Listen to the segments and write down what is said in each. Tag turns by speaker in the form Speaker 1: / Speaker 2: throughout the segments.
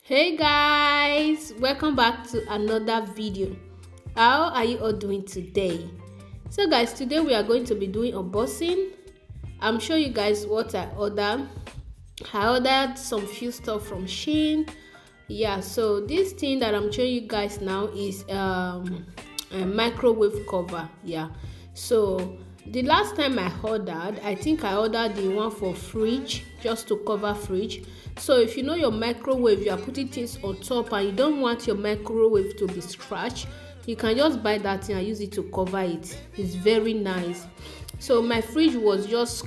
Speaker 1: Hey guys, welcome back to another video. How are you all doing today? So guys, today we are going to be doing unboxing. I'm sure you guys what I ordered. I ordered some few stuff from SHEIN. Yeah, so this thing that I'm showing you guys now is a microwave cover. Yeah, so the last time I ordered, I think I ordered the one for fridge, just to cover fridge. So if you know your microwave, you are putting things on top and you don't want your microwave to be scratched, you can just buy that thing and use it to cover it. It's very nice. So my freezer was just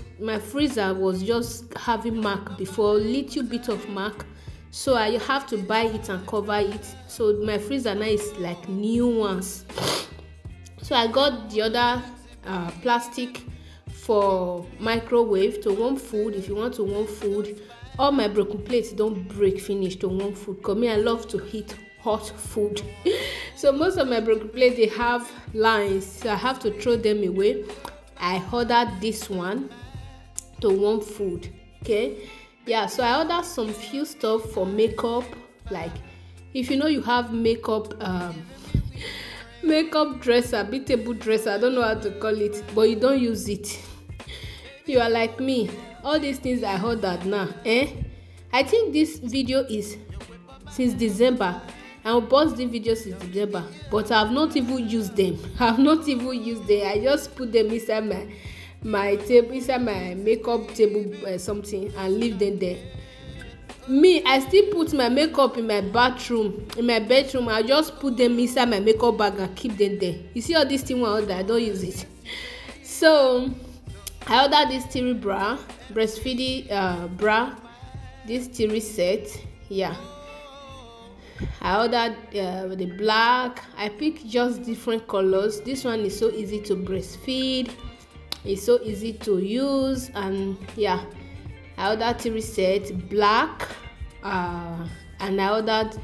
Speaker 1: having mark before, little bit of mark, so I have to buy it and cover it. So my freezer now is like new ones. So I got the other plastic for microwave to warm food. If you want to warm food, all my broken plates don't break finish to warm food, because me I love to heat hot food. So most of my broken plates, they have lines, so I have to throw them away. I ordered this one to warm food. Okay, yeah, so I ordered some few stuff for makeup. Like if you know you have makeup makeup dresser, table dresser, I don't know how to call it, but you don't use it, you are like me. All these things I ordered now, I think this video is since December. I unboxed the video since December, but I have not even used them. I just put them inside my table, inside my makeup table something, and leave them there. Me, I still put my makeup in my bedroom. I just put them inside my makeup bag and keep them there. You see all these things I ordered, I don't use it. So I ordered this theory bra, breastfeeding bra, this theory set. Yeah, I ordered the black. I picked just different colors. This one is so easy to breastfeed, it's so easy to use, and yeah, I ordered theory set black, and I ordered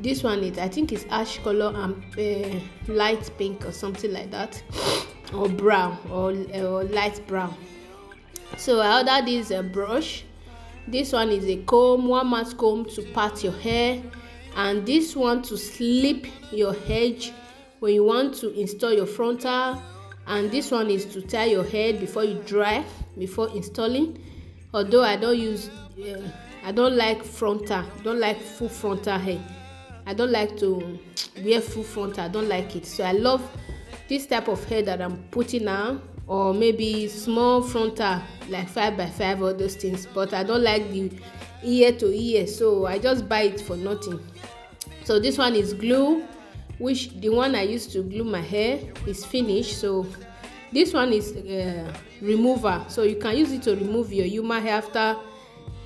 Speaker 1: this one is, I think it's ash color and light pink or something like that, or brown, or light brown. So I ordered this brush. This one is a comb, one matte comb to part your hair, and this one to slip your edge when you want to install your frontal, and this one is to tie your head before you dry, before installing. Although I don't use I don't like frontal, don't like full frontal hair. I don't like to wear full frontal, I don't like it. So I love this type of hair that I'm putting now, or maybe small frontal like 5x5 or those things, but I don't like the ear to ear, so I just buy it for nothing. So this one is glue, which the one I used to glue my hair is finished. So this one is remover, so you can use it to remove your human hair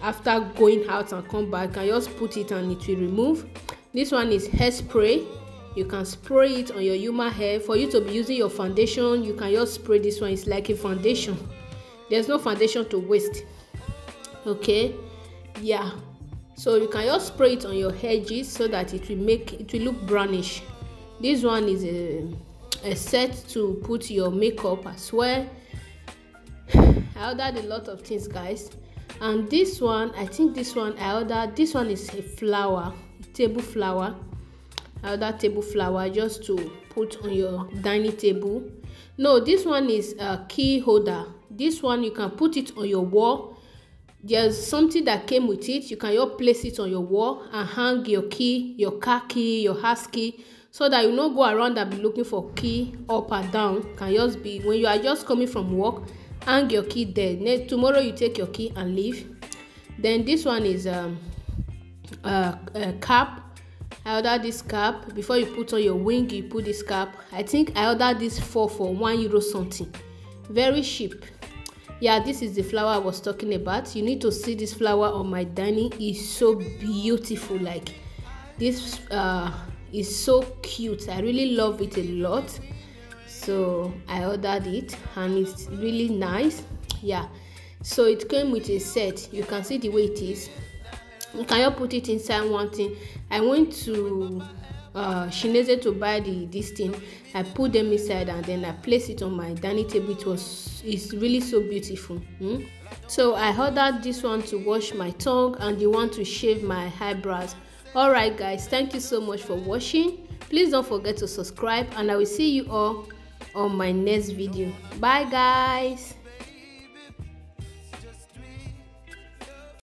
Speaker 1: after going out and come back. You can just put it and it will remove. This one is hairspray. You can spray it on your human hair. For you to be using your foundation, you can just spray this one. It's like a foundation. There's no foundation to waste. Okay, yeah, so you can just spray it on your edges so that it will look brownish. This one is a set to put your makeup as well. I ordered a lot of things, guys, and this one, I think this one I ordered, this one is a flower, table flower. I ordered table flower just to put on your dining table. No, this one is a key holder. This one you can put it on your wall. There's something that came with it. You can just place it on your wall and hang your key, your car key, your house key, so that you not go around and be looking for key up and down. Can just be when you are just coming from work, hang your key there. Tomorrow you take your key and leave. Then this one is a cap. I ordered this cap. Before you put on your wing, you put this cap. I think I ordered this for €1 something. Very cheap. Yeah, this is the flower I was talking about. You need to see this flower on my dining. It's so beautiful. Like this is so cute. I really love it a lot. So I ordered it and it's really nice. Yeah, so it came with a set. You can see the way it is. You can just put it inside one thing. I went to Shineze to buy this thing. I put them inside and then I place it on my dining table. It's really so beautiful. So I ordered this one to wash my tongue and the one to shave my eyebrows. Alright guys, thank you so much for watching. Please don't forget to subscribe and I will see you all on my next video. Bye guys.